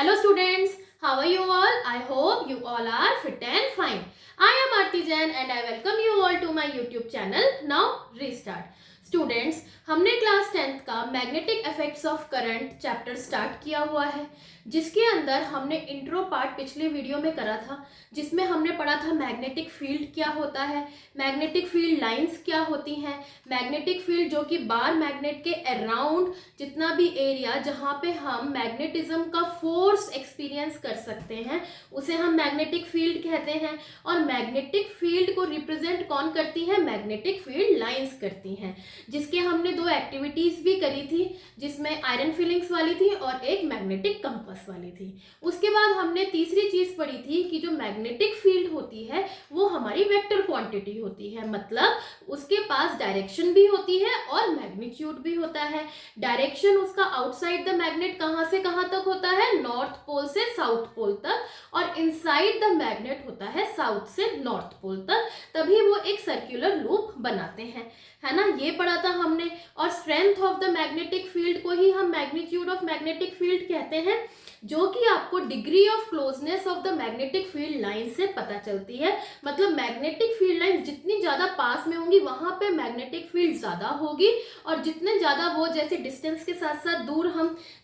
Hello students, how are you all? I hope you all are fit and fine. I am Aarti Jain and I welcome you all to my YouTube channel. Now restart. Students, हमने class 10th का magnetic effects of current chapter start किया हुआ है, जिसके अंदर हमने intro part पिछले video में करा था, जिसमें हमने पढ़ा था मैग्नेटिक फील्ड क्या होता है, मैग्नेटिक फील्ड लाइंस क्या होती हैं, मैग्नेटिक फील्ड जो कि बार मैग्नेट के अराउंड जितना भी एरिया जहाँ पे हम मैग्नेटिज्म का फोर्स एक्सपीरियंस कर सकते हैं उसे हम मैग्नेटिक फील्ड कहते हैं। और मैग्नेटिक फील्ड को रिप्रेजेंट कौन करती है? मैग्नेटिक फील्ड लाइंस करती हैं, जिसके हमने दो एक्टिविटीज भी करी थी, जिसमें आयरन फिलिंग्स वाली थी और एक मैग्नेटिक कंपास वाली थी। उसके बाद हमने तीसरी चीज पढ़ी थी कि जो मैग्नेटिक फील्ड होती है वो हमारी वेक्टर क्वांटिटी होती है, मतलब उसके पास डायरेक्शन भी होती है और मैग्नीट्यूड भी होता है। डायरेक्शन उसका आउटसाइड द मैग्नेट कहाँ से कहाँ तक होता है? नॉर्थ पोल से साउथ पोल तक, और इनसाइड द मैग्नेट होता है साउथ से नॉर्थ पोल तक, तभी वो एक सर्कुलर लूप बनाते हैं, है ना। ये पढ़ा था हमने। और strength of the magnetic field को ही हम मैग्नीट्यूड ऑफ मैग्नेटिक फील्ड कहते हैं, जो कि आपको degree of closeness of the magnetic field line से पता चलती है। मतलब मैग्नेटिक फील्ड लाइन जितनी ज्यादा पास में होंगी वहां पे मैग्नेटिक फील्ड ज्यादा होगी, और जितने ज्यादा वो जैसे डिस्टेंस के साथ साथ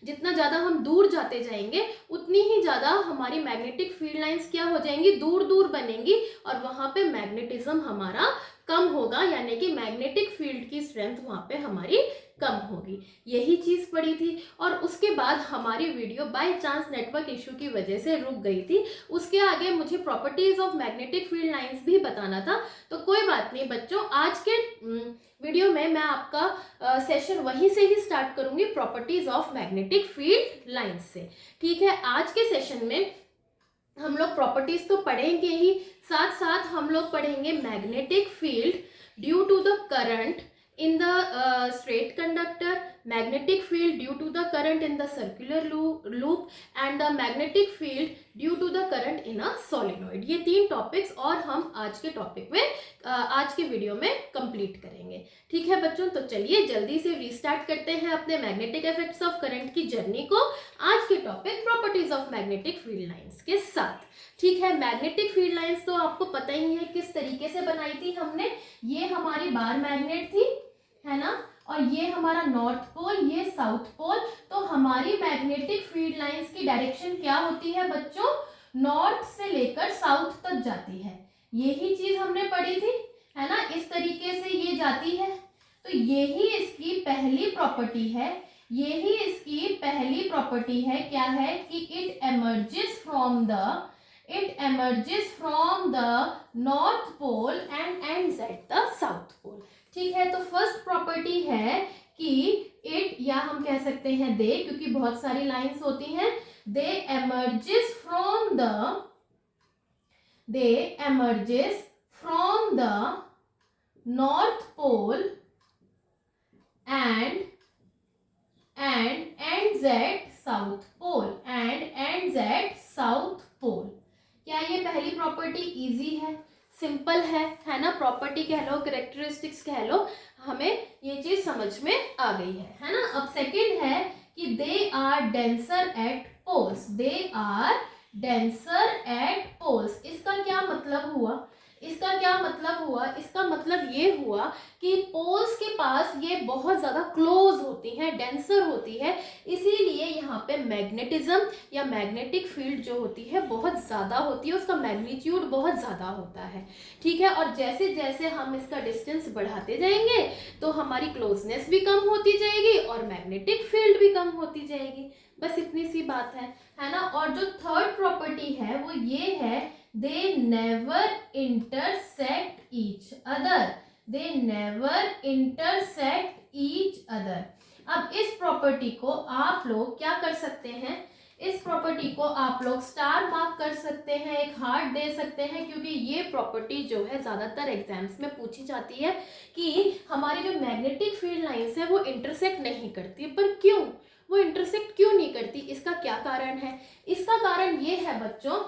जितना ज्यादा हम दूर जाते जाएंगे उतनी ही ज्यादा हमारी मैग्नेटिक फील्ड लाइंस क्या हो जाएंगी? दूर दूर बनेंगी, और वहां पे मैग्नेटिज्म हमारा कम होगा, यानी कि मैग्नेटिक फील्ड की स्ट्रेंथ वहां पे हमारी कम होगी। यही चीज पड़ी थी। और उसके बाद हमारी video by chance network issue की वजह से रुक गई थी। उसके आगे मुझे properties of magnetic field lines भी बताना था, तो कोई बात नहीं बच्चों, आज के वीडियो में मैं आपका सेशन वहीं से ही स्टार्ट करूंगी, properties of magnetic field lines से। ठीक है, आज के सेशन में हम लोग प्रॉपर्टीज तो पढ़ेंगे ही, साथ साथ हम लोग पढ़ेंगे magnetic field due to the current in the straight conductor, magnetic field due to the current in the circular loop and the magnetic field due to the current in a solenoid। ये तीन topics और हम आज के topic में आज के video में कंप्लीट करेंगे। ठीक है बच्चों, तो चलिए जल्दी से रीस्टार्ट करते हैं अपने मैग्नेटिक इफेक्ट्स ऑफ करंट की जर्नी को आज के topic properties of magnetic field lines के साथ। ठीक है, मैग्नेटिक फील्ड लाइंस तो आपको पता ही है किस तरीके से बनाई थी हमने। ये हमारी बार मैग्नेट थी, है ना, और ये हमारा नॉर्थ पोल, ये साउथ पोल। तो हमारी मैग्नेटिक फील्ड लाइंस की डायरेक्शन क्या होती है बच्चों? नॉर्थ से लेकर साउथ तक जाती है। यही चीज हमने पढ़ी थी, है ना, इस तरीके से ये जाती है। तो यही इसकी पहली प्रॉपर्टी है, यही इसकी पहली प्रॉपर्टी है। क्या है कि it emerges from the north pole and ends at the south pole. ठीक है, तो फर्स्ट प्रॉपर्टी है कि इट, या हम कह सकते हैं दे, क्योंकि बहुत सारी लाइंस होती हैं, they emerges from the north pole and ends at south pole. क्या ये पहली प्रॉपर्टी इजी है, सिंपल है ना, प्रॉपर्टी कह लो, कैरेक्टरिस्टिक्स कह लो, हमें ये चीज समझ में आ गई है ना। अब सेकंड है कि they are denser at poles, इसका क्या मतलब हुआ? इसका मतलब ये हुआ कि पोल्स के पास ये बहुत ज्यादा क्लोज होती हैं, डेंसर होती है, इसीलिए यहाँ पे मैग्नेटिज्म या मैग्नेटिक फील्ड जो होती है बहुत ज्यादा होती है, उसका मैग्नीट्यूड बहुत ज्यादा होता है। ठीक है, और जैसे जैसे हम इसका डिस्टेंस बढ़ाते जाएंगे तो हमारी क्लोजनेस भी कम होती जाएगी और मैग्नेटिक फील्ड भी कम होती जाएगी। बस इतनी सी बात है ना। और जो थर्ड प्रॉपर्टी है वो ये है, they never intersect each other। अब इस प्रॉपर्टी को आप लोग क्या कर सकते हैं? इस प्रॉपर्टी को आप लोग स्टार मार्क कर सकते हैं, एक हार्ट दे सकते हैं, क्योंकि ये प्रॉपर्टी जो है ज्यादातर एग्जाम्स में पूछी जाती है कि हमारी जो मैग्नेटिक फील्ड लाइंस है वो इंटरसेक्ट नहीं करती। पर क्यों वो इंटरसेक्ट क्यों नहीं करती? इसका क्या कारण है? इसका कारण ये है बच्चों,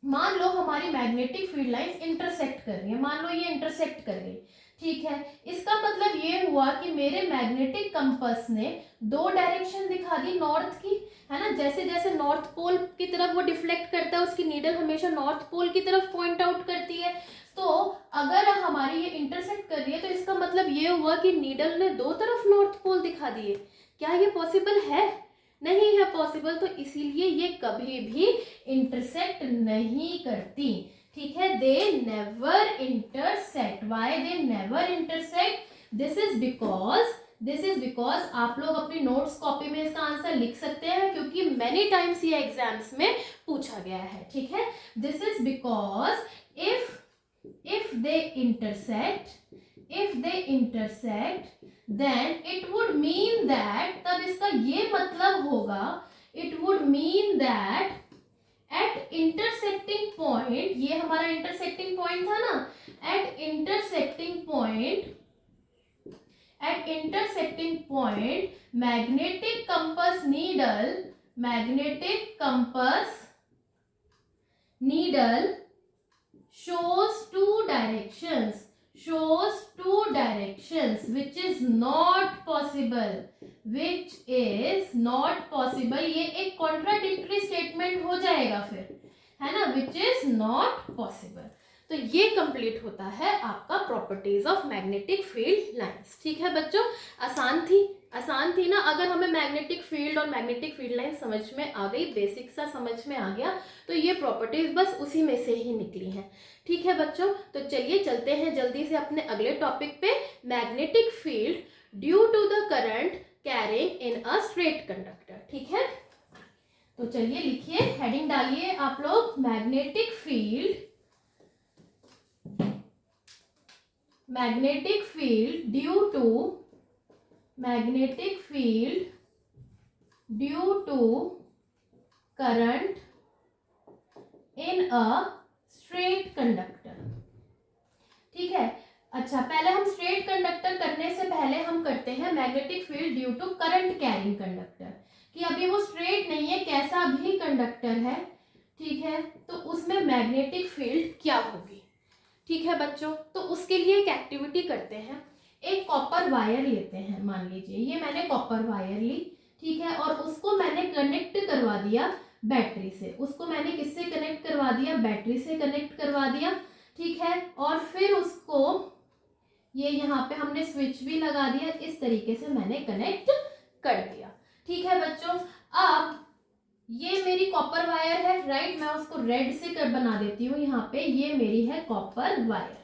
मान लो हमारी मैग्नेटिक फील्ड लाइंस इंटरसेक्ट कर रही है, मान लो ये इंटरसेक्ट कर गई, ठीक है, इसका मतलब ये हुआ कि मेरे मैग्नेटिक कंपास ने दो डायरेक्शन दिखा दी नॉर्थ की, है ना। जैसे जैसे नॉर्थ पोल की तरफ वो डिफ्लेक्ट करता है, उसकी नीडल हमेशा नॉर्थ पोल की तरफ पॉइंट आउट करती है। तो अगर हमारी ये इंटरसेक्ट कर रही है तो इसका मतलब ये हुआ कि नीडल ने दो तरफ नॉर्थ पोल दिखा दिए। क्या ये पॉसिबल है? नहीं है पॉसिबल। तो इसीलिए ये कभी भी इंटरसेक्ट नहीं करती। ठीक है, they never intersect. Why they never intersect? This is because आप लोग अपनी नोट्स कॉपी में इसका आंसर लिख सकते हैं, क्योंकि मेनी टाइम्स ये एग्जाम्स में पूछा गया है। ठीक है, this is because if they intersect then it would mean that, तब इसका ये मतलब होगा, it would mean that at intersecting point, ये हमारा intersecting point था ना, at intersecting point magnetic compass needle shows two directions, which is not possible, ये एक कॉन्ट्राडिक्टरी स्टेटमेंट हो जाएगा फिर, है ना, which is not possible। तो ये कंप्लीट होता है आपका properties of magnetic field lines. ठीक है बच्चों, आसान थी ना। अगर हमें मैग्नेटिक फील्ड और मैग्नेटिक फील्ड लाइन समझ में आ गई, बेसिक सा समझ में आ गया, तो ये प्रॉपर्टीज बस उसी में से ही निकली हैं। ठीक है बच्चों, तो चलिए चलते हैं जल्दी से अपने अगले टॉपिक पे, magnetic field due to the current carrying in a straight conductor. ठीक है, तो चलिए लिखिए, हेडिंग डालिए आप लोग, magnetic field due to current in a straight conductor. ठीक है, अच्छा पहले हम स्ट्रेट कंडक्टर करने से पहले हम करते हैं magnetic field due to current carrying conductor, कि अभी वो स्ट्रेट नहीं है, कैसा भी कंडक्टर है। ठीक है, तो उसमें मैग्नेटिक फील्ड क्या होगी। ठीक है बच्चों, तो उसके लिए एक एक्टिविटी करते हैं। एक कॉपर वायर लेते हैं, मान लीजिए ये मैंने कॉपर वायर ली। ठीक है, और उसको मैंने कनेक्ट करवा दिया बैटरी से। उसको मैंने किससे कनेक्ट करवा दिया? बैटरी से कनेक्ट करवा दिया। ठीक है, और फिर उसको ये यहाँ पे हमने स्विच भी लगा दिया, इस तरीके से मैंने कनेक्ट कर दिया। ठीक है बच्चों, अब ये मेरी कॉपर वायर है, राइट, मैं उसको रेड से कर बना देती हूँ यहाँ पे, ये मेरी है कॉपर वायर।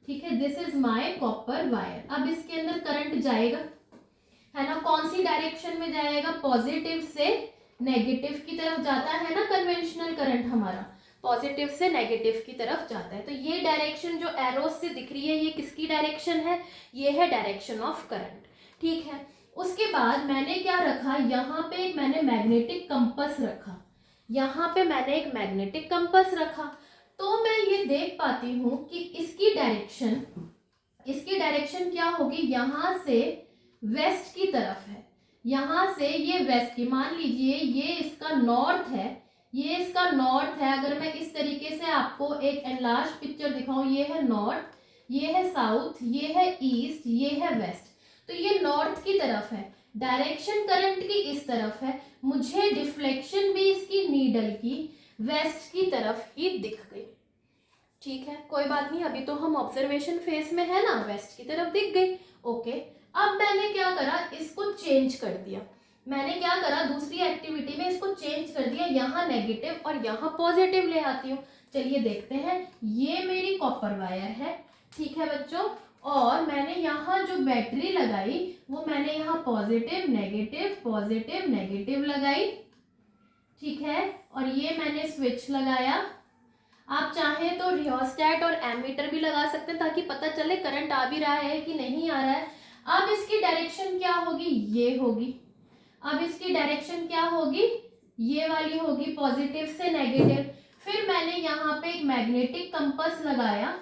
ठीक है, this is my copper wire. अब इसके अंदर करंट जाएगा, है ना, कौन सी डायरेक्शन में जाएगा? पॉजिटिव से नेगेटिव की तरफ जाता है ना, कन्वेंशनल करंट हमारा पॉजिटिव से नेगेटिव की तरफ जाता है। तो ये डायरेक्शन जो एरोस से दिख रही है, ये किसकी डायरेक्शन है? ये है डायरेक्शन ऑफ करंट। ठीक है, उसके बाद मैंने क्या रखा, यहाँ पे एक मैंने मैग्नेटिक कंपास रखा, यहाँ पे मैंने एक मैग्नेटिक कंपास रखा। तो मैं ये देख पाती हूँ कि इसकी डायरेक्शन क्या होगी, यहाँ से वेस्ट की तरफ है, यहाँ से ये वेस्ट की, मान लीजिए ये इसका नॉर्थ है, ये इसका नॉर्थ है। अगर मैं इस तरीके से आपको एक एनलार्ज पिक्चर दिखाऊं, ये है नॉर्थ, ये है साउथ, ये है ईस्ट, ये है वेस्ट। तो ये नॉर्थ की तरफ है, डायरेक्शन करंट की इस तरफ है, मुझे डिफ्लेक्शन भी इसकी नीडल की वेस्ट की तरफ ही दिख गई। ठीक है, कोई बात नहीं, अभी तो हम ऑब्जर्वेशन फेज में है ना, वेस्ट की तरफ दिख गई। ओके, अब मैंने क्या करा, इसको चेंज कर दिया। मैंने क्या करा, दूसरी एक्टिविटी में इसको चेंज कर दिया, यहाँ नेगेटिव और यहाँ पॉजिटिव ले आती हूँ। चलिए देखते हैं, ये मेरी कॉपर वायर है। ठीक है बच्चों, और मैंने यहाँ जो बैटरी लगाई वो मैंने यहाँ पॉजिटिव नेगेटिव लगाई। ठीक है, और ये मैंने स्विच लगाया। आप चाहें तो रियोस्टेट और एमीटर भी लगा सकते हैं, ताकि पता चले करंट आ भी रहा है कि नहीं आ रहा है। अब इसकी डायरेक्शन क्या होगी, ये होगी। अब इसकी डायरेक्शन क्या होगी, ये वाली होगी, पॉजिटिव से नेगेटिव। फिर मैंने यहाँ पे एक मैग्नेटिक कंपास लगाया।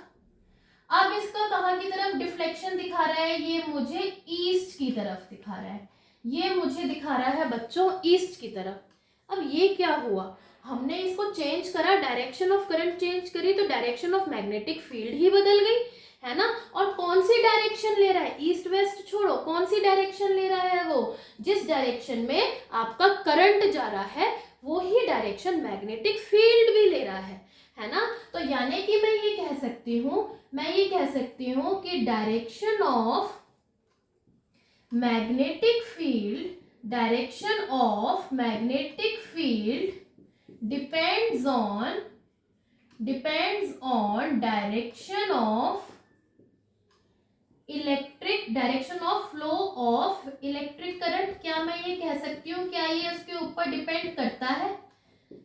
अब इसका कहाँ की तरफ डिफ्लेक्शन दिखा रहा है, ये मुझे ईस्ट की तरफ दिखा रहा है, ये मुझे दिखा रहा है बच्चों ईस्ट की तरफ। अब ये क्या हुआ, हमने इसको चेंज करा, डायरेक्शन ऑफ करंट चेंज करी, तो डायरेक्शन ऑफ मैग्नेटिक फील्ड ही बदल गई। है ना। और कौन सी डायरेक्शन ले रहा है, ईस्ट वेस्ट छोड़ो, कौन सी डायरेक्शन ले रहा है वो, जिस डायरेक्शन में आपका करंट जा रहा है वो ही डायरेक्शन मैग्नेटिक फील्ड भी ले रहा है ना। तो यानी कि मैं ये कह सकती हूँ कि direction of magnetic field depends on direction of flow of electric current. क्या मैं ये कह सकती हूँ, क्या ये उसके ऊपर डिपेंड करता है,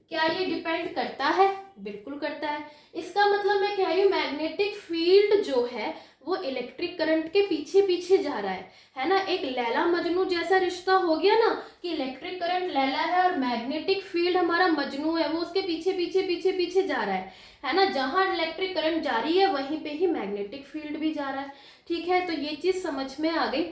क्या ये डिपेंड करता है, बिल्कुल करता है। इसका मतलब मैं कह रही हूँ मैग्नेटिक फील्ड जो है वो इलेक्ट्रिक करंट के पीछे पीछे जा रहा है ना। एक लैला मजनू जैसा रिश्ता हो गया ना कि इलेक्ट्रिक करंट लैला है और मैग्नेटिक फील्ड हमारा मजनू है, वो उसके पीछे पीछे पीछे पीछे जा रहा है ना। जहां इलेक्ट्रिक करंट जा रही है वहीं पे ही मैग्नेटिक फील्ड भी जा रहा है, ठीक है। तो ये चीज समझ में आ गई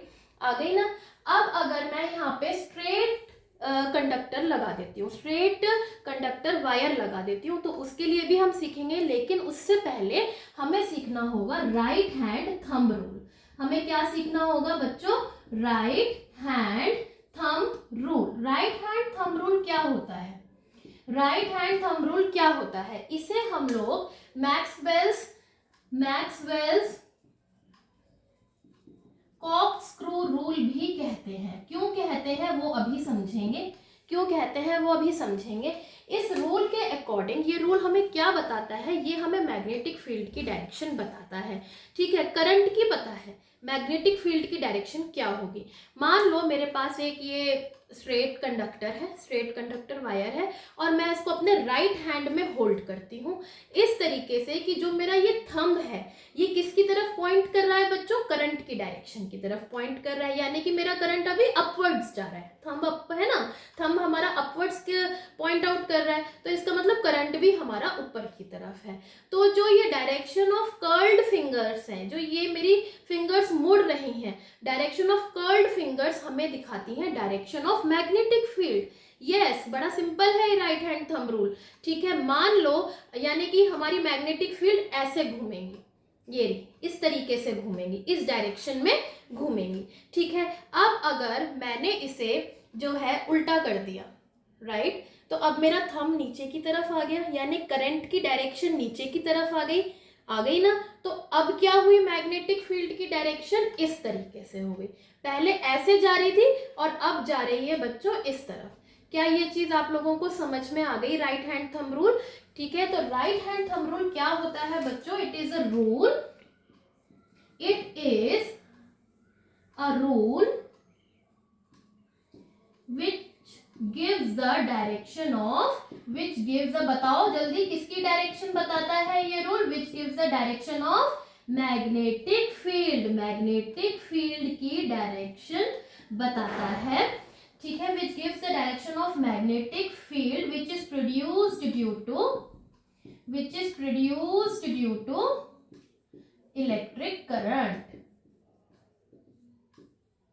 ना। अब अगर मैं यहाँ पे स्ट्रेट कंडक्टर लगा देती हूँ, स्ट्रेट कंडक्टर वायर लगा देती हूँ, तो उसके लिए भी हम सीखेंगे, लेकिन उससे पहले हमें सीखना होगा राइट हैंड थंब रूल। हमें क्या सीखना होगा बच्चों, right hand thumb rule. Right hand thumb rule क्या होता है, राइट हैंड थंब रूल क्या होता है, इसे हम लोग मैक्सवेल्स कॉर्कस्क्रू रूल भी कहते हैं। क्यों कहते हैं वो अभी समझेंगे, इस रूल के अकॉर्डिंग ये रूल हमें क्या बताता है, ये हमें मैग्नेटिक फील्ड की डायरेक्शन बताता है, ठीक है। करंट की पता है, मैग्नेटिक फील्ड की डायरेक्शन क्या होगी। मान लो मेरे पास एक ये स्ट्रेट कंडक्टर वायर है और मैं इसको अपने राइट हैंड में होल्ड करती हूँ इस तरीके से कि जो मेरा ये थंब है ये किसकी तरफ पॉइंट कर रहा है बच्चों, करंट की डायरेक्शन की तरफ पॉइंट कर रहा है, यानी कि मेरा करंट अभी अपवर्ड्स जा रहा है। थंब अप है ना, थंब हमारा अपवर्ड्स के पॉइंट आउट कर रहा है, तो इसका मतलब करंट भी हमारा ऊपर की तरफ है। तो जो ये डायरेक्शन ऑफ कर्ल्ड फिंगर्स हैं, जो ये मेरी फिंगर्स मुड़ रही हैं, डायरेक्शन ऑफ कर्ल्ड फिंगर्स हमें दिखाती हैं direction of magnetic field. Yes, बड़ा सिंपल है राइट हैंड थंब रूल, ठीक है। मान लो यानी कि हमारी मैग्नेटिक फील्ड ऐसे घूमेंगी, ये इस तरीके से घूमेंगी, इस डायरेक्शन में घूमेंगी, ठीक है। अब अगर मैंने इसे जो है उल्टा कर दिया, राइट, तो अब मेरा थंब नीचे की तरफ आ गया, यानी करंट की डायरेक्शन नीचे की तरफ आ गई ना। तो अब क्या हुई, मैग्नेटिक फील्ड की डायरेक्शन इस तरीके से हो गई, पहले ऐसे जा रही थी और अब जा रही है बच्चों इस तरफ। क्या ये चीज आप लोगों को समझ में आ गई, राइट हैंड थंब रूल, ठीक है। तो राइट हैंड थंब रूल क्या होता है बच्चों, it is a rule which gives the बताओ जल्दी किसकी डायरेक्शन बताता है ये rule, which gives the direction of magnetic field की डायरेक्शन बताता है, ठीक है। which gives the direction of magnetic field which is produced due to electric current,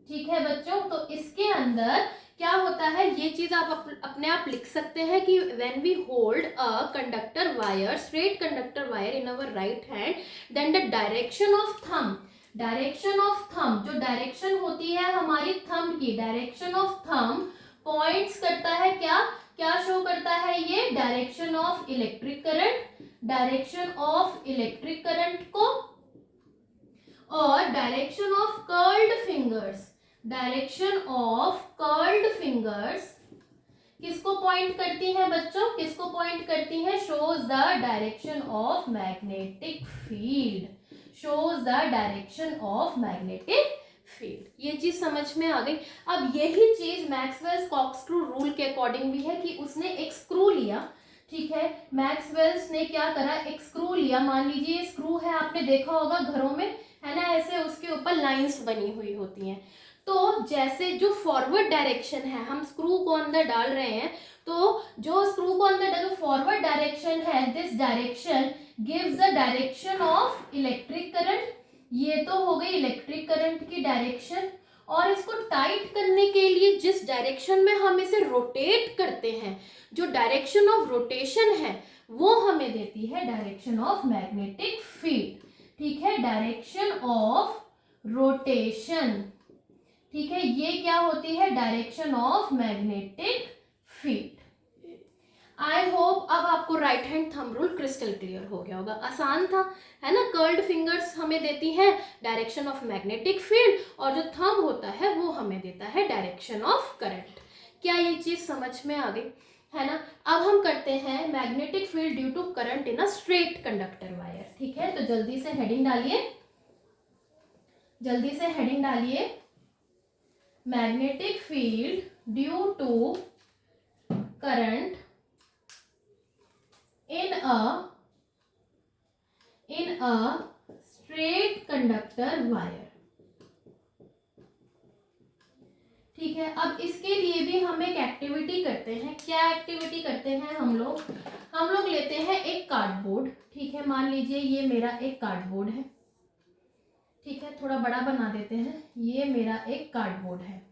ठीक है बच्चों। तो इसके अंदर क्या होता है, ये चीज आप अपने आप लिख सकते हैं कि when we hold a conductor wire, straight conductor wire in our right hand, then the direction of thumb, जो डायरेक्शन होती है हमारी थंब की, डायरेक्शन ऑफ थंब पॉइंट्स करता है, क्या शो करता है ये, डायरेक्शन ऑफ इलेक्ट्रिक करंट को, और डायरेक्शन ऑफ कर्ल्ड फिंगर्स किसको पॉइंट करती हैं बच्चों, किसको पॉइंट करती हैं, shows the direction of magnetic field. ये चीज समझ में आ गई। अब यही चीज मैक्सवेल्स कॉर्कस्क्रू रूल के अकॉर्डिंग भी है कि उसने एक स्क्रू लिया, ठीक है। मैक्सवेल्स ने क्या करा, एक स्क्रू लिया, मान लीजिए स्क्रू है, आपने देखा होगा घरों में, है ना, ऐसे उसके ऊपर लाइंस बनी हुई होती हैं। तो जैसे जो फॉरवर्ड डायरेक्शन है, हम स्क्रू को अंदर डाल रहे हैं, तो जो स्क्रू को अंदर डालो फॉरवर्ड डायरेक्शन है, this direction gives the direction of electric current. ये तो हो गई इलेक्ट्रिक करंट की डायरेक्शन, और इसको टाइट करने के लिए जिस डायरेक्शन में हम इसे रोटेट करते हैं, जो डायरेक्शन ऑफ रोटेशन है वो हमें देती है डायरेक्शन ऑफ मैग्नेटिक फील्ड, ठीक है, डायरेक्शन ऑफ रोटेशन, ठीक है, ये क्या होती है, direction of magnetic field. I hope अब आपको right hand thumb rule crystal clear हो गया होगा, आसान था, है ना। कर्ल्ड फिंगर्स हमें देती है डायरेक्शन ऑफ मैग्नेटिक फील्ड और जो थंब होता है वो हमें देता है डायरेक्शन ऑफ करंट। क्या ये चीज समझ में आ गई, है ना। अब हम करते हैं magnetic field due to current in a straight conductor wire, ठीक है। तो जल्दी से हेडिंग डालिए, जल्दी से हेडिंग डालिए, magnetic field due to current in a straight conductor wire, ठीक है। अब इसके लिए भी हम एक एक्टिविटी करते हैं। क्या एक्टिविटी करते हैं हम लोग लेते हैं एक कार्डबोर्ड, ठीक है। मान लीजिए ये मेरा एक कार्डबोर्ड है, ठीक है, थोड़ा बड़ा बना देते हैं। ये मेरा एक कार्डबोर्ड है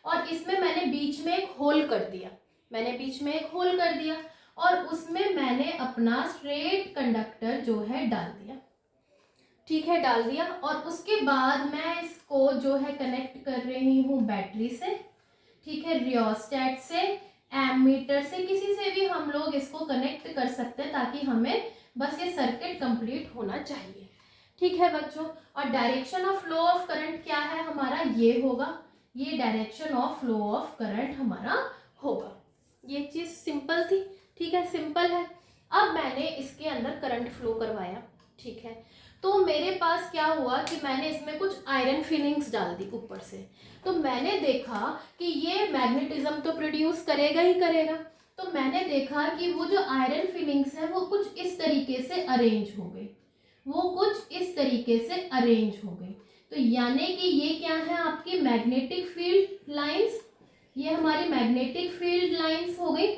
और इसमें मैंने बीच में एक होल कर दिया, मैंने बीच में एक होल कर दिया और उसमें मैंने अपना स्ट्रेट कंडक्टर जो है डाल दिया, ठीक है, डाल दिया। और उसके बाद मैं इसको जो है कनेक्ट कर रही हूँ बैटरी से, ठीक है, रियोस्टेट से, एमीटर से, किसी से भी हम लोग इसको कनेक्ट कर सकते हैं ताकि हमें बस ये सर्किट कंप्लीट होना चाहिए, ठीक है बच्चों। और direction of flow of current क्या है हमारा, ये होगा, ये direction of flow of current हमारा होगा। ये चीज सिंपल थी, ठीक है, सिंपल है। अब मैंने इसके अंदर करंट फ्लो करवाया, ठीक है। तो मेरे पास क्या हुआ कि मैंने इसमें कुछ आयरन फिलिंग्स डाल दी ऊपर से, तो मैंने देखा कि ये मैग्नेटिज्म तो प्रोड्यूस करेगा ही करेगा। तो मैंने देखा कि वो जो आयरन फिलिंग्स है वो कुछ इस तरीके से अरेंज हो गई, वो कुछ इस तरीके से अरेंज हो गई। तो यानी कि ये क्या है, आपकी मैग्नेटिक फील्ड लाइंस, ये हमारी मैग्नेटिक फील्ड लाइंस हो गई,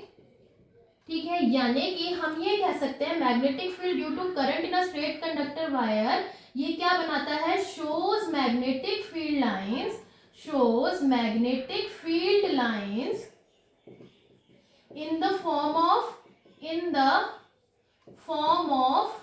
ठीक है। यानी कि हम ये कह सकते हैं magnetic field due to current in a straight conductor wire, ये क्या बनाता है, shows magnetic field lines, shows magnetic field lines in the form of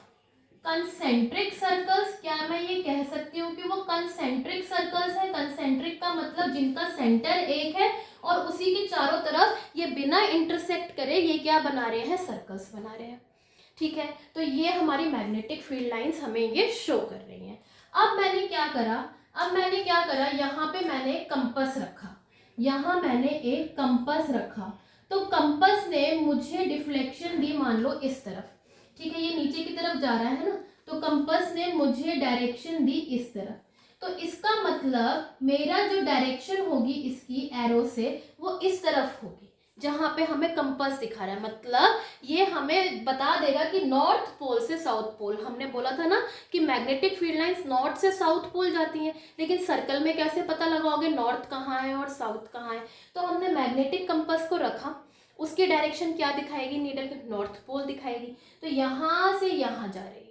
concentric circles. क्या मैं ये कह सकती हूँ कि वो कंसेंट्रिक सर्कल्स है। कंसेंट्रिक का मतलब जिनका सेंटर एक है और उसी के चारों तरफ ये बिना इंटरसेक्ट करे ये क्या बना रहे हैं, सर्कल्स बना रहे हैं, ठीक है। तो ये हमारी मैग्नेटिक फील्ड लाइंस हमें ये शो कर रही हैं। अब मैंने क्या करा, यहाँ पे मैंने कंपास रखा, यहाँ मैंने एक कंपास रखा। तो कंपास ने मुझे डिफ्लेक्शन दी, मान लो इस तरफ, ठीक है, ये नीचे की तरफ जा रहा है ना, तो कंपास ने मुझे डायरेक्शन दी इस तरफ। तो इसका मतलब मेरा जो डायरेक्शन होगी इसकी एरो से वो इस तरफ होगी जहां पे हमें कंपास दिखा रहा है। मतलब ये हमें बता देगा कि नॉर्थ पोल से साउथ पोल, हमने बोला था ना कि मैग्नेटिक फील्ड लाइंस नॉर्थ से साउथ पोल जाती हैं, लेकिन सर्कल में कैसे पता लगाओगे नॉर्थ कहाँ है और साउथ कहाँ है। तो हमने मैग्नेटिक कंपास को रखा, उसकी डायरेक्शन क्या दिखाएगी, नीडल के नॉर्थ पोल दिखाएगी। तो यहाँ से यहाँ जा रही है,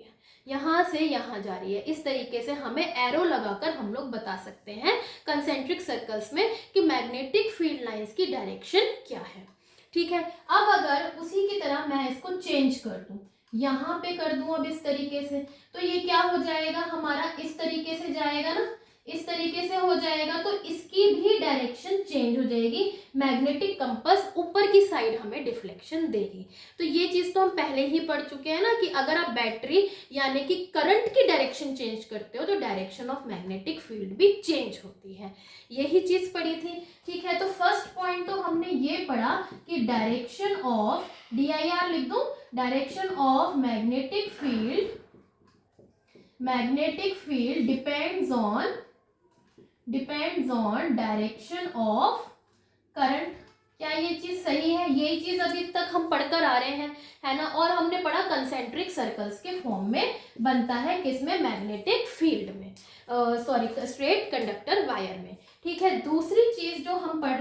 यहाँ से यहाँ जा रही है। इस तरीके से हमें एरो लगाकर हम लोग बता सकते हैं कंसेंट्रिक सर्कल्स में कि मैग्नेटिक फील्ड लाइंस की डायरेक्शन क्या है, ठीक है। अब अगर उसी की तरह मैं इसको चेंज कर दूं, यहाँ पे कर दूं अब इस तरीके से, तो ये क्या हो जाएगा हमारा, इस तरीके से जाएगा ना, इस तरीके से हो जाएगा। तो इसकी भी डायरेक्शन चेंज हो जाएगी, मैग्नेटिक कंपास ऊपर की साइड हमें डिफ्लेक्शन देगी। तो ये चीज तो हम पहले ही पढ़ चुके हैं ना कि अगर आप बैटरी यानी कि करंट की डायरेक्शन चेंज करते हो तो डायरेक्शन ऑफ मैग्नेटिक फील्ड भी चेंज होती है, यही चीज पढ़ी थी, ठीक है। तो फर्स्ट पॉइंट तो हमने ये पढ़ा कि डायरेक्शन ऑफ, DIR लिख दूं, direction of magnetic field depends on direction of current. क्या ये चीज सही है, यही चीज अभी तक हम पढ़कर आ रहे हैं, है ना। और हमने पढ़ा कंसेंट्रिक सर्कल्स के फॉर्म में बनता है, किसमें, मैग्नेटिक फील्ड में, स्ट्रेट कंडक्टर वायर में, ठीक है। दूसरी चीज जो हम पढ़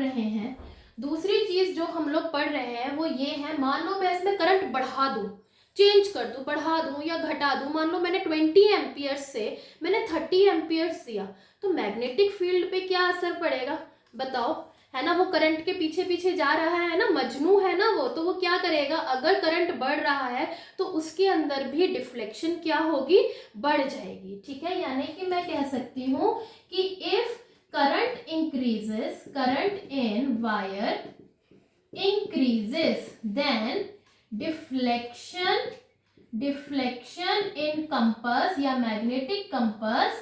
रहे हैं वो ये है, मान लो मैं इसमें करंट बढ़ा दूं, चेंज कर दूं, बढ़ा दूं या घटा दूं, मान लो मैंने 20 एम्पियर्स से मैंने 30 एम्पियर्स दिया, तो मैग्नेटिक फील्ड पे क्या असर पड़ेगा बताओ, है ना, वो करंट के पीछे पीछे जा रहा है ना, मजनू है ना वो, तो वो क्या करेगा, अगर करंट बढ़ रहा है तो उसके अंदर भी डिफ्लेक्शन क्या होगी, बढ़ जाएगी। ठीक है, यानी कि मैं कह सकती हूँ कि if current increases, current in wire increases, then deflection in compass या magnetic compass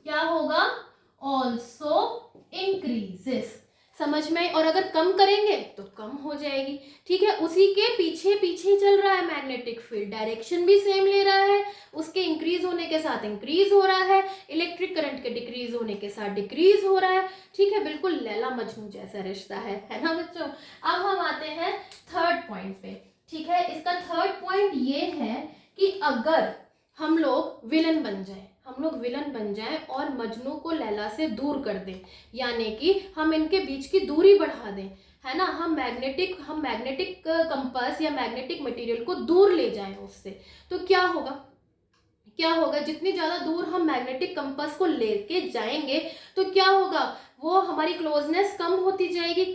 क्या होगा, also increases। समझ में? और अगर कम करेंगे तो कम हो जाएगी। ठीक है, उसी के पीछे पीछे चल रहा है मैग्नेटिक फील्ड, डायरेक्शन भी सेम ले रहा है, उसके इंक्रीज होने के साथ इंक्रीज हो रहा है, इलेक्ट्रिक करंट के डिक्रीज होने के साथ डिक्रीज हो रहा है। ठीक है, बिल्कुल लैला मजनू जैसा रिश्ता है ना बच्चों। अब हम आते हैं थर्ड पॉइंट पे। ठीक है, इसका थर्ड पॉइंट ये है कि अगर हम लोग विलन बन जाएं और मजनू को लैला से दूर कर दें, यानी कि हम इनके बीच की दूरी बढ़ा दें, है ना, हम मैग्नेटिक कंपास या मैग्नेटिक मटेरियल को दूर ले जाएं उससे, तो क्या होगा, जितनी ज़्यादा दूर हम मैग्नेटिक कंपास को लेके जाएंगे तो क्या होगा, वो हमारी क्लोजनेस कम होती जाएगी,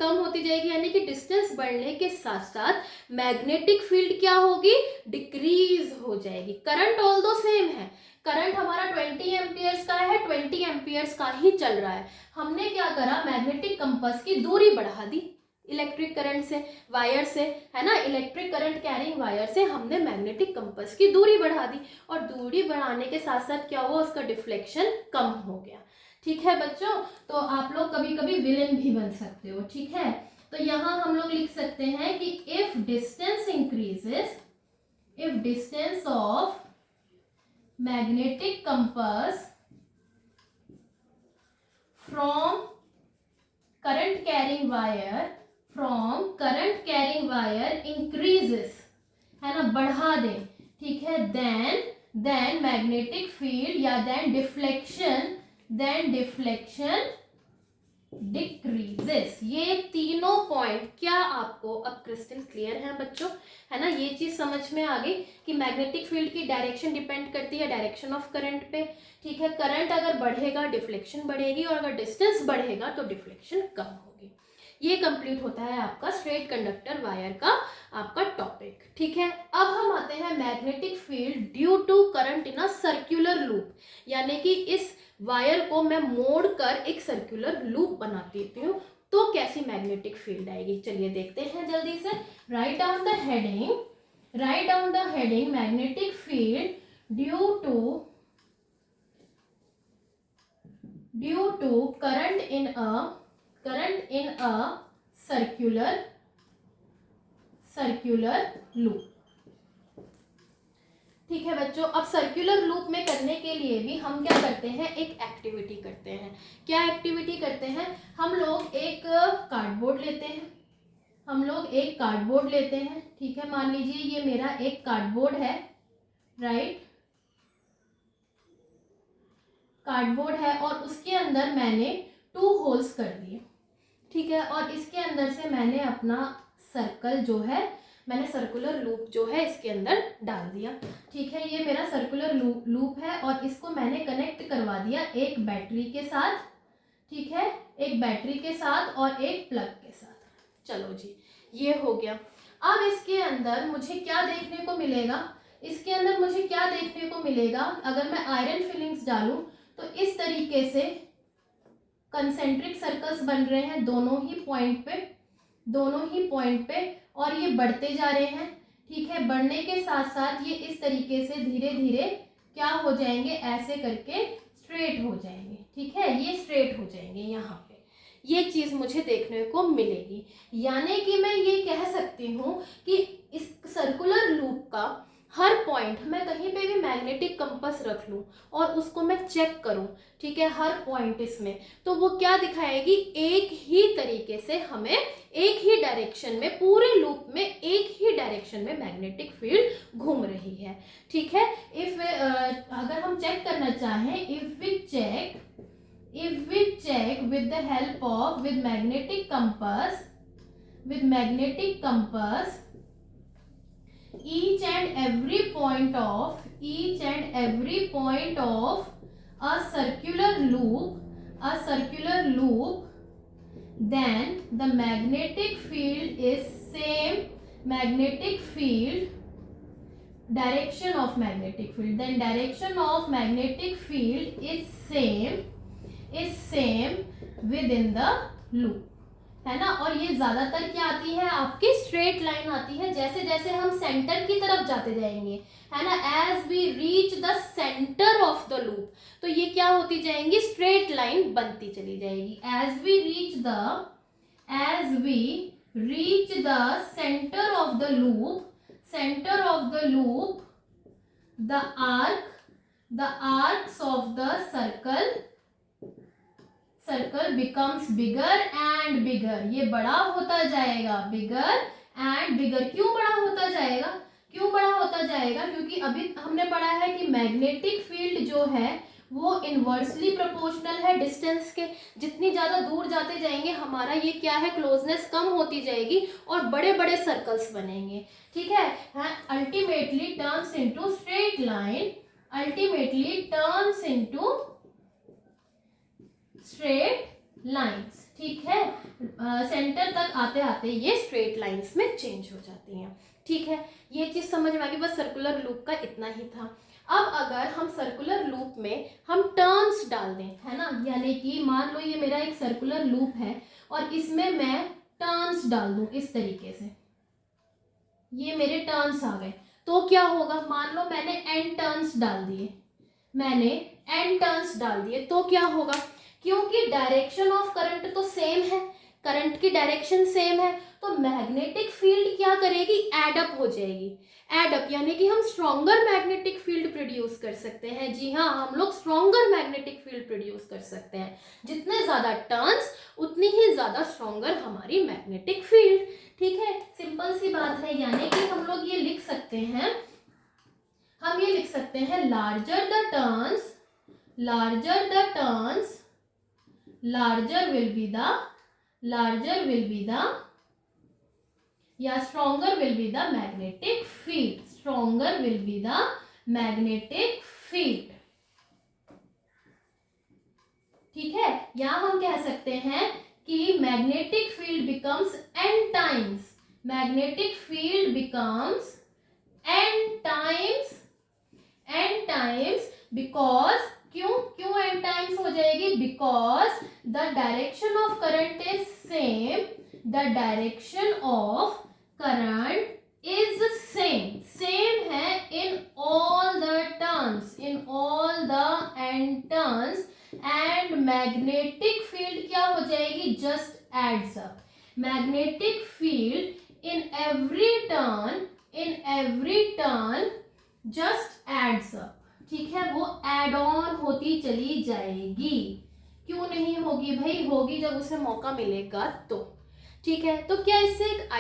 यानी कि डिस्टेंस बढ़ने के साथ साथ मैग्नेटिक फील्ड क्या होगी, डिक्रीज हो जाएगी। करंट ऑल्दो सेम है, करंट हमारा 20 एम्पियर्स का है, 20 एम्पियर्स का ही चल रहा है। हमने क्या करा, मैग्नेटिक कंपास की दूरी बढ़ा दी इलेक्ट्रिक करंट से, वायर से, है ना, इलेक्ट्रिक करंट कैरिंग वायर से हमने मैग्नेटिक कंपास की दूरी बढ़ा दी, और दूरी बढ़ाने के साथ साथ क्या हुआ, उसका डिफ्लेक्शन कम हो गया। ठीक है बच्चों, तो आप लोग कभी कभी विलेन भी बन सकते हो। ठीक है, तो यहाँ हम लोग लिख सकते हैं कि if distance increases, if distance of magnetic compass from current carrying wire increases, है ना, बढ़ा दें। ठीक है, then magnetic field या then deflection डिक्रीजेस। ये तीनों पॉइंट क्या आपको अब क्रिस्टल क्लियर है बच्चों, है ना, ये चीज समझ में आ गई कि मैग्नेटिक फील्ड की डायरेक्शन डिपेंड करती है डायरेक्शन ऑफ करंट पे। ठीक है, करंट अगर बढ़ेगा डिफ्लेक्शन बढ़ेगी, और अगर डिस्टेंस बढ़ेगा तो डिफ्लेक्शन कम होगी। ये कंप्लीट होता है आपका स्ट्रेट कंडक्टर वायर का आपका टॉपिक। ठीक है, अब हम आते हैं magnetic field due to current in a circular loop, यानी कि इस वायर को मैं मोड़ कर एक सर्कुलर लूप बना देती हूँ, तो कैसी मैग्नेटिक फील्ड आएगी, चलिए देखते हैं जल्दी से। Write down the heading magnetic field due to current in a circular loop. ठीक है बच्चों, अब सर्कुलर लूप में करने के लिए भी हम क्या करते हैं, एक एक्टिविटी करते हैं। क्या एक्टिविटी करते हैं, हम लोग एक कार्डबोर्ड लेते हैं। ठीक है, मान लीजिए ये मेरा एक कार्डबोर्ड है, राइट, कार्डबोर्ड है, और उसके अंदर मैंने 2 होल्स कर दिए। ठीक है, और इसके अंदर से मैंने अपना सर्कुलर लूप जो है इसके अंदर डाल दिया। ठीक है, ये मेरा सर्कुलर लूप है, और इसको मैंने कनेक्ट करवा दिया एक बैटरी के साथ। ठीक है, एक बैटरी के साथ और एक प्लग के साथ। चलो जी, ये हो गया। अब इसके अंदर मुझे क्या देखने को मिलेगा, अगर मैं आयरन फिलिंग्स डालूं तो इस तरीके से कंसेंट्रिक सर्कल्स बन रहे हैं दोनों ही पॉइंट पे, और ये बढ़ते जा रहे हैं। ठीक है, बढ़ने के साथ साथ ये इस तरीके से धीरे धीरे क्या हो जाएंगे, ऐसे करके स्ट्रेट हो जाएंगे। ठीक है, ये स्ट्रेट हो जाएंगे, यहाँ पे ये चीज मुझे देखने को मिलेगी। यानी कि मैं ये कह सकती हूँ कि इस सर्कुलर लूप का हर पॉइंट मैं कहीं पे भी मैग्नेटिक कंपास रख लूं और उसको मैं चेक करूं, ठीक है, हर पॉइंट इसमें, तो वो क्या दिखाएगी, एक ही तरीके से हमें एक ही डायरेक्शन में, पूरे लूप में एक ही डायरेक्शन में मैग्नेटिक फील्ड घूम रही है। ठीक है, अगर हम चेक करना चाहें, if we check with the help of magnetic compass each and every point of a circular loop then the magnetic field is same magnetic field, direction of magnetic field, then direction of magnetic field is same within the loop, है ना। और ये ज्यादातर क्या आती है आपकी straight line आती है, जैसे जैसे हम सेंटर की तरफ जाते जाएंगे, है ना, as we reach the centre of the loop, तो ये क्या होती जाएंगी, स्ट्रेट लाइन बनती चली जाएगी। As we reach the centre of the loop, the arcs of the circle becomes bigger and bigger, ये बड़ा होता जाएगा, bigger and bigger। क्यों बड़ा होता जाएगा, क्योंकि अभी हमने पढ़ा है कि मैग्नेटिक फील्ड जो है वो इनवर्सली प्रोपोर्शनल है डिस्टेंस के, जितनी ज्यादा दूर जाते जाएंगे हमारा ये क्या है, क्लोजनेस कम होती जाएगी और बड़े बड़े सर्कल्स बनेंगे, ठीक है। Ultimately turns into straight line, ठीक है। सेंटर तक आते आते ये स्ट्रेट लाइंस में चेंज हो जाती हैं, ठीक है। ये चीज समझ में आ गई, बस सर्कुलर लूप का इतना ही था। अब अगर हम सर्कुलर लूप में हम टर्न्स डाल दें, है ना, यानी कि मान लो ये मेरा एक सर्कुलर लूप है और इसमें मैं टर्न्स डाल दूं इस तरीके से, ये मेरे टर्न्स आ गए, तो क्या होगा, मान लो मैंने n टर्न्स डाल दिए, तो क्या होगा, क्योंकि डायरेक्शन ऑफ करंट तो सेम है, करंट की डायरेक्शन सेम है, तो मैग्नेटिक फील्ड क्या करेगी, एडअप हो जाएगी। एडअप यानी कि हम स्ट्रॉन्गर मैग्नेटिक फील्ड प्रोड्यूस कर सकते हैं। जी हाँ, हम लोग स्ट्रॉन्गर मैग्नेटिक फील्ड प्रोड्यूस कर सकते हैं। जितने ज्यादा टर्न्स उतनी ही ज्यादा स्ट्रॉन्गर हमारी मैग्नेटिक फील्ड, ठीक है। सिंपल सी बात है, यानी कि हम लोग ये लिख सकते हैं, larger the turns larger will be the या stronger will be the magnetic field, ठीक है। या हम कह सकते हैं कि magnetic field becomes n times because क्यों n टाइम्स हो जाएगी, because the direction of current is same, same है in all the n turns, and magnetic field क्या हो जाएगी, just adds up। magnetic field in every turn just adds up, ठीक है, वो एड ऑन होती चली जाएगी। क्यों नहीं होगी भाई, होगी जब उसे मौका मिलेगा तो, ठीक है। तो क्या इससे एक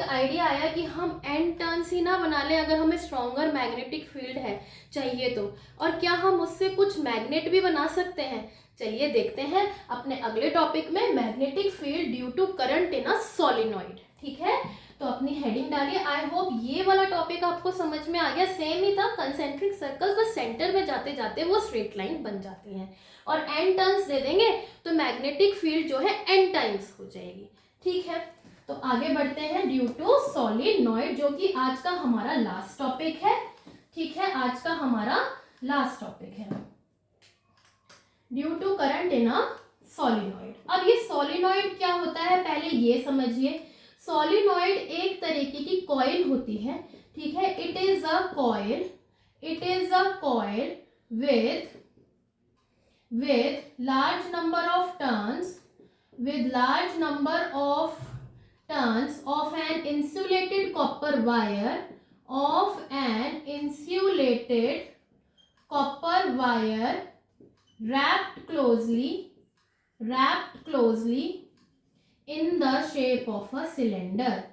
आइडिया आया कि हम एन टर्न्स ही ना बना लें अगर हमें स्ट्रॉन्गर मैग्नेटिक फील्ड है चाहिए तो, और क्या हम उससे कुछ मैग्नेट भी बना सकते हैं। चलिए देखते हैं अपने अगले टॉपिक में, magnetic field due to current in a solenoid, ठीक है। तो अपनी हेडिंग डालिए। आई होप ये वाला टॉपिक आपको समझ में आ गया। सेम ही था, कंसेंट्रिक सर्कल्स, बस सेंटर में जाते जाते वो स्ट्रेट लाइन बन जाती हैं, और एन टर्न्स दे देंगे तो मैग्नेटिक फील्ड जो है एन टाइम्स हो जाएगी, ठीक है। तो आगे बढ़ते हैं, ड्यू टू सोलिनॉइड, जो कि आज का हमारा लास्ट टॉपिक है, ठीक है, आज का हमारा लास्ट टॉपिक है, due to current in a solenoid. अब ये सोलिनॉइड क्या होता है पहले ये समझिए। सोलिनॉइड एक तरीके की कॉइल होती है, ठीक है। It is a coil with large number of turns of an insulated copper wire wrapped closely in the shape of a cylinder,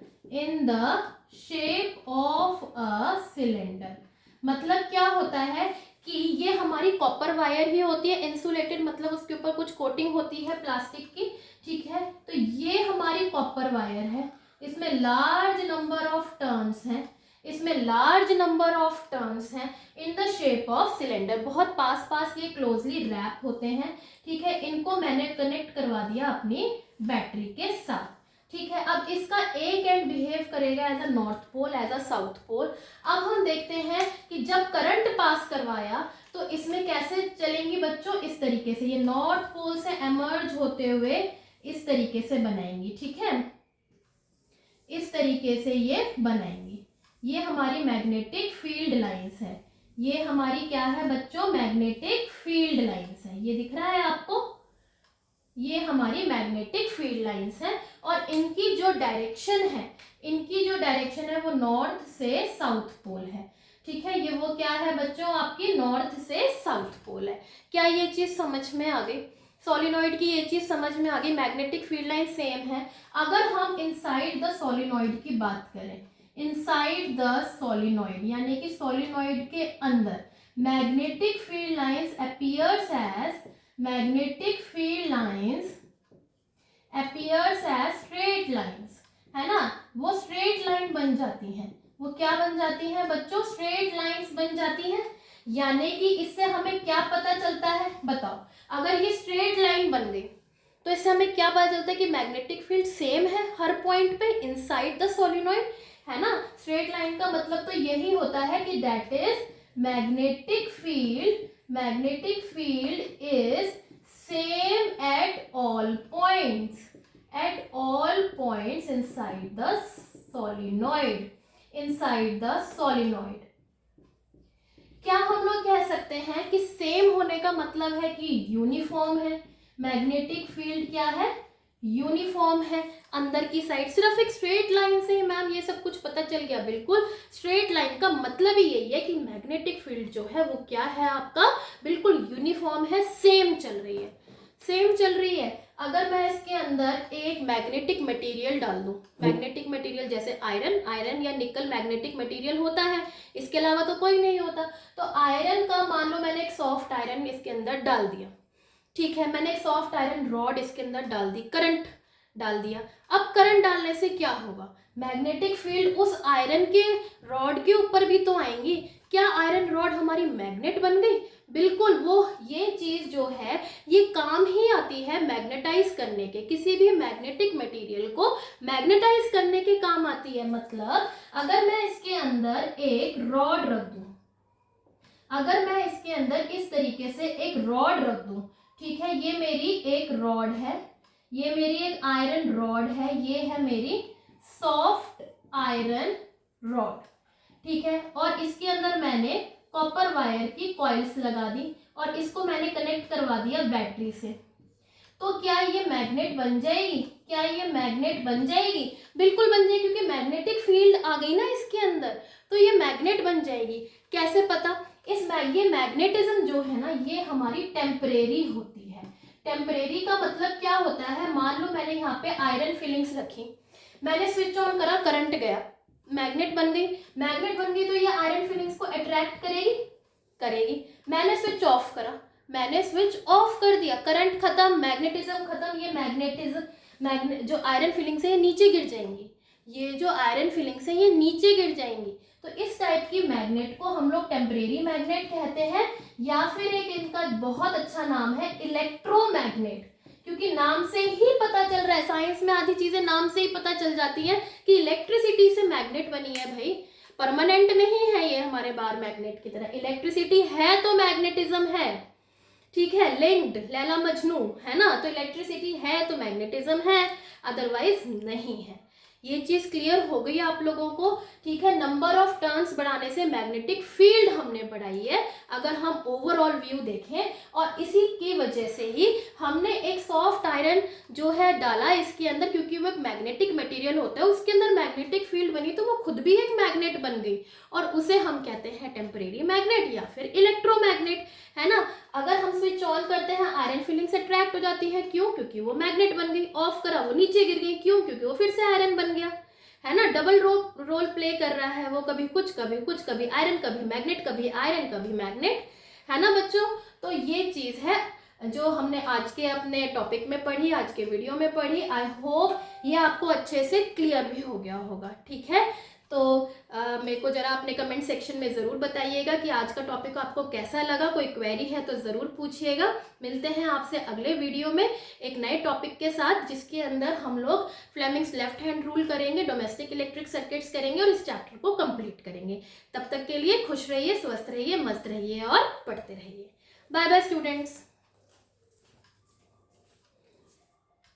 मतलब क्या होता है कि ये हमारी कॉपर वायर ही होती है, इंसुलेटेड मतलब उसके ऊपर कुछ कोटिंग होती है प्लास्टिक की, ठीक है। तो ये हमारी कॉपर वायर है, इसमें लार्ज नंबर ऑफ टर्न्स हैं, इसमें लार्ज नंबर ऑफ टर्न्स हैं in the shape of cylinder, बहुत पास पास ये क्लोजली रैप होते हैं, ठीक है। इनको मैंने कनेक्ट करवा दिया अपनी बैटरी के साथ, ठीक है। अब इसका एक एंड बिहेव करेगा as a north pole, as a south pole. अब हम देखते हैं कि जब करंट पास करवाया तो इसमें कैसे चलेंगी बच्चों, इस तरीके से, ये नॉर्थ पोल से एमर्ज होते हुए इस तरीके से बनाएंगी, ठीक है, इस तरीके से ये बनाएंगी। ये हमारी मैग्नेटिक फील्ड लाइंस है, ये हमारी क्या है बच्चों, मैग्नेटिक फील्ड लाइंस है। ये दिख रहा है आपको, ये हमारी मैग्नेटिक फील्ड लाइंस है और इनकी जो डायरेक्शन है, इनकी जो डायरेक्शन है वो नॉर्थ से साउथ पोल है, ठीक है। ये वो क्या है बच्चों, आपकी नॉर्थ से साउथ पोल है। क्या ये चीज समझ में आ गई? सोलिनॉइड की ये चीज समझ में आ गई, मैग्नेटिक फील्ड लाइन सेम है। अगर हम इनसाइड द सोलिनॉइड की बात करें, इनसाइड द सोलिनॉइड यानी कि सोलिनॉइड के अंदर, magnetic field lines appears as, magnetic field lines appears as straight lines, है ना, वो स्ट्रेट लाइन बन जाती हैं। वो क्या बन जाती हैं बच्चों, स्ट्रेट लाइंस बन जाती हैं। यानी कि इससे हमें क्या पता चलता है, बताओ, अगर ये स्ट्रेट लाइन बन गई तो इससे हमें क्या पता चलता है कि मैग्नेटिक फील्ड सेम है हर पॉइंट पे इनसाइड द सोलिनॉइड, है ना। स्ट्रेट लाइन का मतलब तो यही होता है कि that is magnetic field is same at all points, inside the solenoid, क्या हम लोग कह सकते हैं कि सेम होने का मतलब है कि यूनिफॉर्म है। मैग्नेटिक फील्ड क्या है, यूनिफॉर्म है। अंदर की साइड सिर्फ एक स्ट्रेट लाइन से मैम ये सब कुछ पता चल गया, बिल्कुल। स्ट्रेट लाइन का मतलब ही यही है कि मैग्नेटिक फील्ड जो है वो क्या है आपका, बिल्कुल यूनिफॉर्म है, सेम चल रही है। अगर मैं इसके अंदर एक मैग्नेटिक मटेरियल डाल दूं, मैग्नेटिक मटेरियल जैसे आयरन या निकल मैग्नेटिक मटेरियल होता है, इसके अलावा तो कोई नहीं होता। तो आयरन का मान लो मैंने एक सॉफ्ट आयरन इसके अंदर डाल दिया, ठीक है, मैंने एक सॉफ्ट आयरन रॉड इसके अंदर डाल दी, करंट डाल दिया। अब करंट डालने से क्या होगा, मैग्नेटिक फील्ड उस आयरन के रॉड के ऊपर भी तो आएंगी। क्या आयरन रॉड हमारी मैग्नेट बन गई? बिल्कुल, वो ये चीज जो है ये काम ही आती है मैग्नेटाइज करने के, किसी भी मैग्नेटिक मटेरियल को मैग्नेटाइज करने के काम आती है। मतलब अगर मैं इसके अंदर एक रॉड रख दूं, अगर मैं इसके अंदर इस तरीके से एक रॉड रख दूं, ठीक है, ये मेरी एक रॉड है, ये मेरी एक आयरन रॉड है, ये है मेरी सॉफ्ट आयरन रॉड, ठीक है, और इसके अंदर मैंने कॉपर वायर की कॉइल्स लगा दी और इसको मैंने कनेक्ट करवा दिया बैटरी से। तो क्या ये मैग्नेट बन जाएगी? क्या ये मैग्नेट बन जाएगी? बिल्कुल बन जाएगी, क्योंकि मैग्नेटिक फील्ड आ गई ना इसके अंदर, तो ये मैग्नेट बन जाएगी। कैसे पता? ये मैग्नेटिज्म जो है ना ये हमारी टेम्परेरी होती है। टेम्परेरी का मतलब क्या होता है, मान लो मैंने यहाँ पे आयरन फिलिंग्स रखी, मैंने स्विच ऑन करा, करंट गया, मैग्नेट बन गई तो ये आयरन फिलिंग्स को अट्रैक्ट करेगी। मैंने स्विच ऑफ करा, मैंने स्विच ऑफ कर दिया, करंट खत्म, मैग्नेटिज्म खत्म, ये मैग्नेटिज्म जो आयरन फिलिंग्स है ये नीचे गिर जाएंगी, ये जो आयरन फिलिंग्स है ये नीचे गिर जाएंगी। तो इस टाइप की मैग्नेट को हम लोग टेम्परेरी मैग्नेट कहते हैं, या फिर एक इनका बहुत अच्छा नाम है इलेक्ट्रोमैग्नेट, क्योंकि नाम से ही पता चल रहा है, साइंस में आधी चीजें नाम से ही पता चल जाती हैं कि इलेक्ट्रिसिटी से मैग्नेट बनी है भाई, परमानेंट नहीं है ये हमारे बार मैग्नेट की तरह। इलेक्ट्रिसिटी है तो मैग्नेटिज्म है, ठीक है, लिंक्ड, लैला मजनू, है ना, तो इलेक्ट्रिसिटी है तो मैग्नेटिज्म है, अदरवाइज नहीं है। ये चीज क्लियर हो गई आप लोगों को, ठीक है। नंबर ऑफ टर्न्स बढ़ाने से मैग्नेटिक फील्ड हमने बढ़ाई है, अगर हम ओवरऑल व्यू देखें, और इसी की वजह से ही हमने एक सॉफ्ट आयरन जो है डाला इसके अंदर, क्योंकि वो एक मैग्नेटिक मटेरियल होता है, उसके अंदर मैग्नेटिक फील्ड बनी तो वो खुद भी एक मैग्नेट बन गई, और उसे हम कहते हैं टेम्परेरी मैग्नेट या फिर इलेक्ट्रोमैग्नेट, है ना। अगर हम स्विच ऑन करते हैं आयरन फीलिंग से अट्रैक्ट हो जाती है, क्यों? क्योंकि वो मैग्नेट बन गई। ऑफ करा, वो नीचे गिर गई, क्यों? क्योंकि वो फिर से आयरन बन गया, है ना। डबल रोल प्ले कर रहा है वो, कभी कुछ कभी आयरन, कभी मैग्नेट, कभी आयरन, कभी मैग्नेट, है ना बच्चों। तो ये चीज है जो हमने आज के अपने टॉपिक में पढ़ी, आज के वीडियो में पढ़ी। आई होप ये आपको अच्छे से क्लियर भी हो गया होगा, ठीक है। तो मेरे को ज़रा अपने कमेंट सेक्शन में ज़रूर बताइएगा कि आज का टॉपिक आपको कैसा लगा। कोई क्वेरी है तो ज़रूर पूछिएगा। मिलते हैं आपसे अगले वीडियो में एक नए टॉपिक के साथ, जिसके अंदर हम लोग फ्लेमिंग्स लेफ्ट हैंड रूल करेंगे, डोमेस्टिक इलेक्ट्रिक सर्किट्स करेंगे और इस चैप्टर को कंप्लीट करेंगे। तब तक के लिए खुश रहिए, स्वस्थ रहिए, मस्त रहिए और पढ़ते रहिए। Bye bye students.